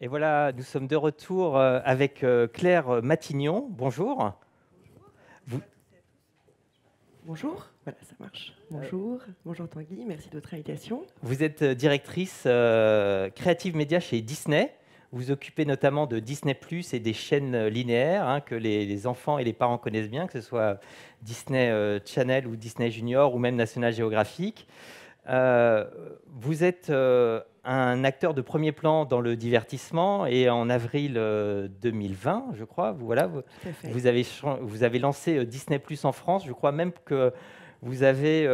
Et voilà, nous sommes de retour avec Claire Matignon. Bonjour. Vous, Bonjour, voilà, ça marche. Bonjour, bonjour Tanguy, merci de votre invitation. vous êtes directrice créative média chez Disney. Vous vous occupez notamment de Disney+ et des chaînes linéaires que les enfants et les parents connaissent bien, que ce soit Disney Channel ou Disney Junior ou même National Geographic. Vous êtes un acteur de premier plan dans le divertissement et en avril 2020, je crois, Tout à fait. vous avez lancé Disney+ en France. Je crois même que vous avez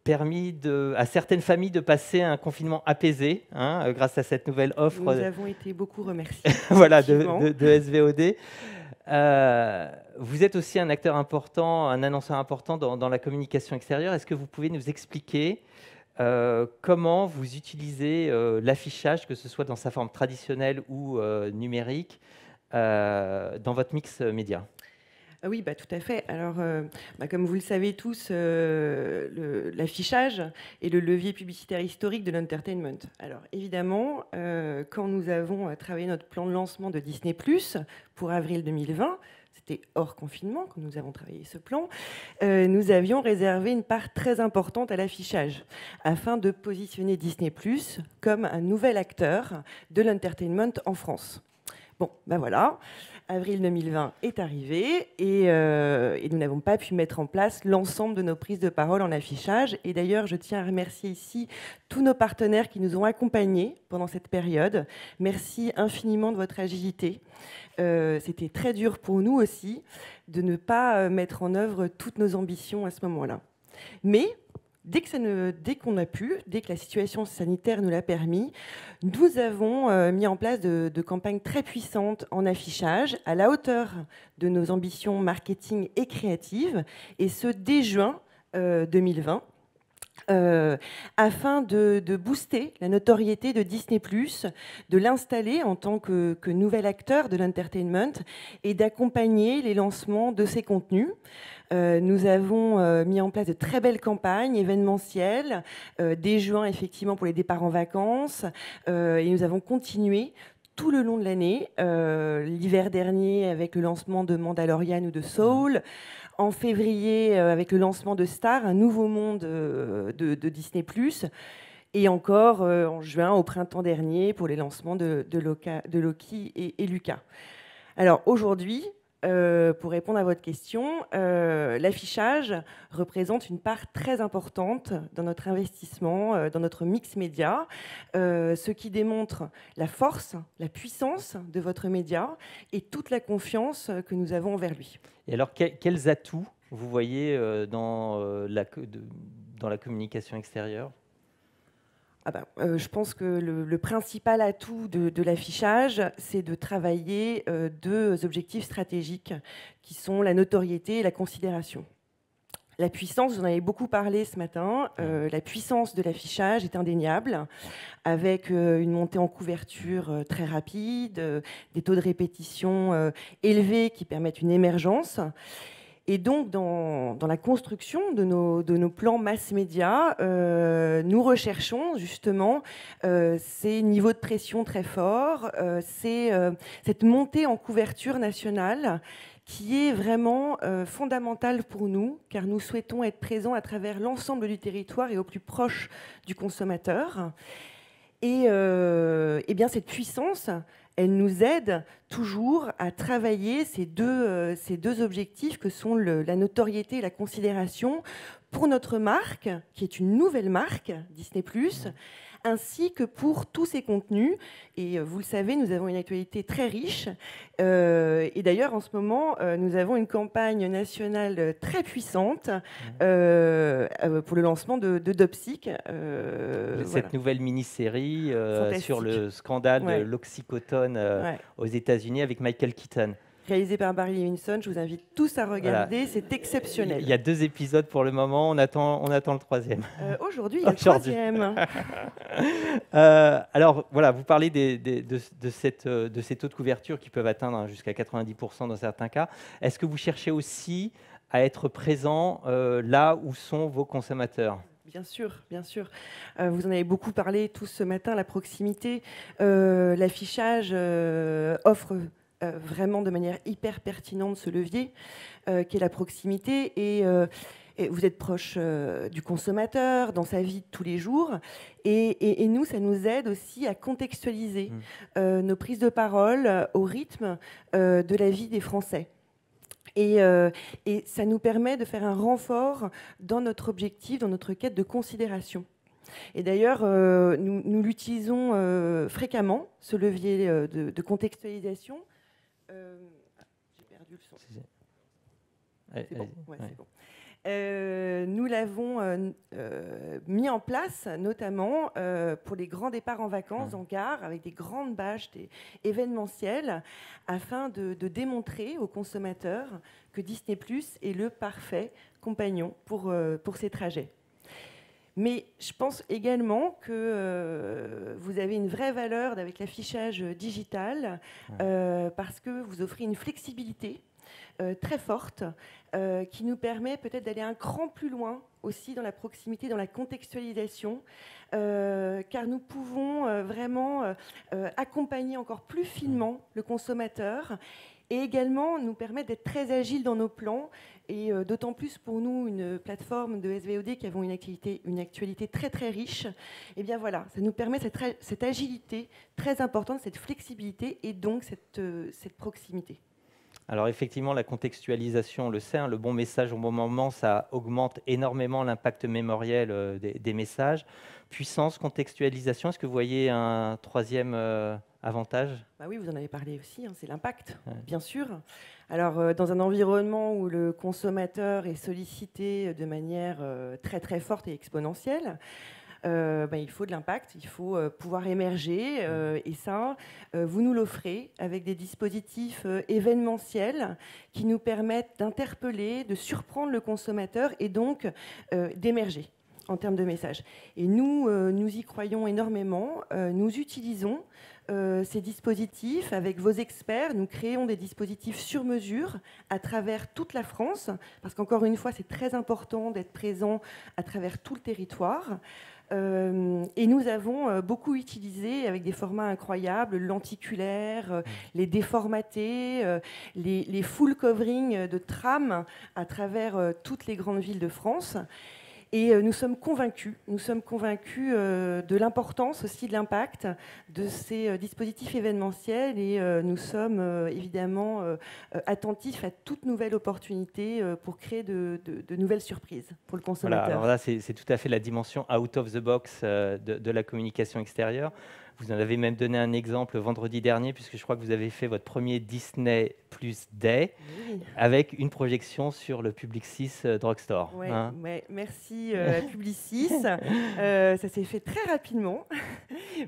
permis à certaines familles de passer un confinement apaisé grâce à cette nouvelle Nous offre avons été beaucoup remerciés, voilà, effectivement. de SVOD. Vous êtes aussi un acteur important, un annonceur important dans la communication extérieure. Est-ce que vous pouvez nous expliquer comment vous utilisez l'affichage, que ce soit dans sa forme traditionnelle ou numérique, dans votre mix média? Ah oui, tout à fait. Alors, comme vous le savez tous, l'affichage est le levier publicitaire historique de l'entertainment. Alors, évidemment, quand nous avons travaillé notre plan de lancement de Disney+ pour avril 2020, c'était hors confinement que nous avons travaillé ce plan, nous avions réservé une part très importante à l'affichage afin de positionner Disney+ comme un nouvel acteur de l'entertainment en France. Bon, voilà, avril 2020 est arrivé et nous n'avons pas pu mettre en place l'ensemble de nos prises de parole en affichage. Et d'ailleurs, je tiens à remercier ici tous nos partenaires qui nous ont accompagnés pendant cette période. Merci infiniment de votre agilité. C'était très dur pour nous aussi de ne pas mettre en œuvre toutes nos ambitions à ce moment-là. Mais dès qu'on a pu, dès que la situation sanitaire nous l'a permis, nous avons mis en place de campagnes très puissantes en affichage, à la hauteur de nos ambitions marketing et créatives, et ce dès juin 2020. Afin de booster la notoriété de Disney+, de l'installer en tant que nouvel acteur de l'entertainment et d'accompagner les lancements de ses contenus. Nous avons mis en place de très belles campagnes événementielles, dès juin effectivement pour les départs en vacances, et nous avons continué tout le long de l'année, l'hiver dernier avec le lancement de Mandalorian ou de Soul, en février avec le lancement de Star, un nouveau monde de Disney+, et encore en juin au printemps dernier pour les lancements de Loki et Lucas. Alors aujourd'hui, pour répondre à votre question, l'affichage représente une part très importante dans notre investissement, dans notre mix média, ce qui démontre la force, la puissance de votre média et toute la confiance que nous avons envers lui. Et alors, quels atouts vous voyez dans la communication extérieure? Je pense que le principal atout de l'affichage, c'est de travailler deux objectifs stratégiques qui sont la notoriété et la considération. La puissance, vous en avez beaucoup parlé ce matin, la puissance de l'affichage est indéniable, avec une montée en couverture très rapide, des taux de répétition élevés qui permettent une émergence. Et donc, dans la construction de nos plans mass média, nous recherchons justement ces niveaux de pression très forts, cette montée en couverture nationale qui est vraiment fondamentale pour nous, car nous souhaitons être présents à travers l'ensemble du territoire et au plus proche du consommateur. Et bien cette puissance, elle nous aide toujours à travailler ces deux objectifs que sont la notoriété et la considération pour notre marque, qui est une nouvelle marque, Disney+, ainsi que pour tous ces contenus. Et vous le savez, nous avons une actualité très riche. Et d'ailleurs, en ce moment, nous avons une campagne nationale très puissante pour le lancement de Dopsic. Cette nouvelle mini-série sur le scandale de l'oxycodone aux États-Unis avec Michael Keaton. Réalisé par Barry Levinson, je vous invite tous à regarder, c'est exceptionnel. Il y a 2 épisodes pour le moment, on attend le 3e. Aujourd'hui, il y a le 3e. Alors voilà, vous parlez de ces taux de couverture qui peuvent atteindre jusqu'à 90% dans certains cas. Est-ce que vous cherchez aussi à être présent là où sont vos consommateurs ? Bien sûr, bien sûr. Vous en avez beaucoup parlé tous ce matin, la proximité. L'affichage offre vraiment de manière hyper pertinente ce levier qui est la proximité. Et vous êtes proche du consommateur dans sa vie de tous les jours. Et nous, ça nous aide aussi à contextualiser nos prises de parole au rythme de la vie des Français. Et ça nous permet de faire un renfort dans notre objectif, dans notre quête de considération. Et d'ailleurs, nous l'utilisons fréquemment, ce levier de contextualisation. J'ai perdu le son. C'est bon, ouais, c'est bon. Nous l'avons mis en place, notamment pour les grands départs en vacances en gare, avec des grandes bâches événementielles, afin de démontrer aux consommateurs que Disney+ est le parfait compagnon pour ces trajets. Mais je pense également que vous avez une vraie valeur avec l'affichage digital, parce que vous offrez une flexibilité très forte qui nous permet peut-être d'aller un cran plus loin aussi dans la proximité, dans la contextualisation, car nous pouvons vraiment accompagner encore plus finement le consommateur et également nous permettre d'être très agiles dans nos plans et d'autant plus pour nous, une plateforme de SVOD qui avons une actualité très très riche. Et bien voilà, ça nous permet cette agilité très importante, cette flexibilité et donc cette proximité. Alors effectivement, la contextualisation, on le sait, le bon message au bon moment, ça augmente énormément l'impact mémoriel des messages. Puissance, contextualisation, est-ce que vous voyez un troisième avantage ? Bah oui, vous en avez parlé aussi, c'est l'impact, bien sûr. Alors, dans un environnement où le consommateur est sollicité de manière très très forte et exponentielle, il faut de l'impact, il faut pouvoir émerger. Et ça, vous nous l'offrez avec des dispositifs événementiels qui nous permettent d'interpeller, de surprendre le consommateur et donc d'émerger en termes de messages. Et nous, nous y croyons énormément. Nous utilisons ces dispositifs avec vos experts. Nous créons des dispositifs sur mesure à travers toute la France, parce qu'encore une fois, c'est très important d'être présent à travers tout le territoire. Et nous avons beaucoup utilisé avec des formats incroyables, le lenticulaire, les déformatés, les full covering de trams à travers toutes les grandes villes de France. Et nous sommes convaincus de l'importance aussi de l'impact de ces dispositifs événementiels et nous sommes évidemment attentifs à toute nouvelle opportunité pour créer de nouvelles surprises pour le consommateur. Voilà, alors là, c'est tout à fait la dimension out of the box de la communication extérieure. Vous en avez même donné un exemple vendredi dernier, puisque je crois que vous avez fait votre premier Disney+ Day avec une projection sur le Publicis Drugstore. Ouais, merci Publicis. Ça s'est fait très rapidement,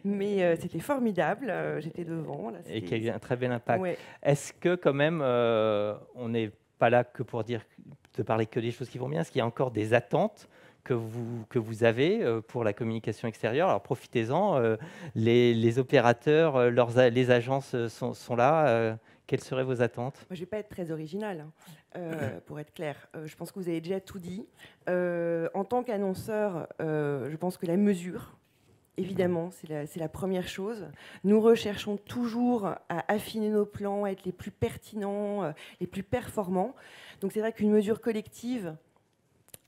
mais c'était formidable. J'étais devant. Là, et qui a eu un très bel impact. Ouais. Est-ce que quand même, on n'est pas là que pour de parler que des choses qui vont bien? Est-ce qu'il y a encore des attentes que vous avez pour la communication extérieure? Alors profitez-en, les opérateurs, les agences sont là. Quelles seraient vos attentes? Moi, je ne vais pas être très originale, pour être clair. Je pense que vous avez déjà tout dit. En tant qu'annonceur, je pense que la mesure, évidemment, c'est la première chose. Nous recherchons toujours à affiner nos plans, à être les plus pertinents, les plus performants. Donc c'est vrai qu'une mesure collective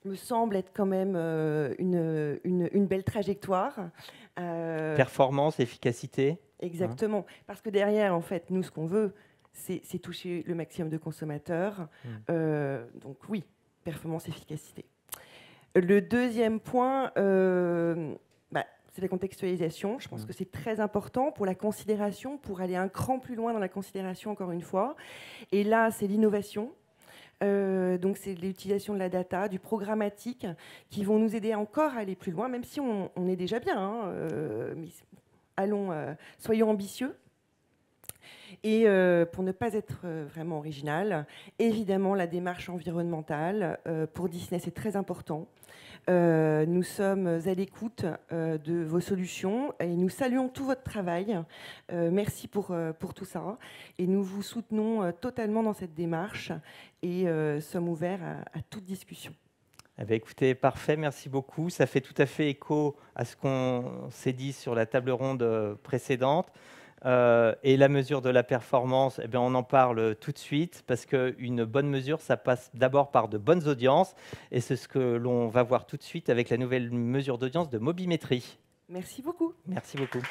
me semble être quand même une belle trajectoire. Performance, efficacité. Exactement. Parce que derrière, en fait, nous, ce qu'on veut, c'est toucher le maximum de consommateurs. Donc oui, performance, efficacité. Le deuxième point, c'est la contextualisation. Je pense que c'est très important pour la considération, pour aller un cran plus loin dans la considération, encore une fois. Et là, c'est l'innovation. Donc c'est l'utilisation de la data, du programmatique, qui vont nous aider encore à aller plus loin, même si on est déjà bien. Mais soyons ambitieux. Et pour ne pas être vraiment original, évidemment, la démarche environnementale, pour Disney, c'est très important. Nous sommes à l'écoute de vos solutions et nous saluons tout votre travail. Merci pour tout ça. Et nous vous soutenons totalement dans cette démarche et sommes ouverts à toute discussion. Eh bien, écoutez, parfait, merci beaucoup. Ça fait tout à fait écho à ce qu'on s'est dit sur la table ronde précédente. Et la mesure de la performance, eh bien, on en parle tout de suite parce qu'une bonne mesure, ça passe d'abord par de bonnes audiences. Et c'est ce que l'on va voir tout de suite avec la nouvelle mesure d'audience de Mobimétrie. Merci beaucoup. Merci beaucoup.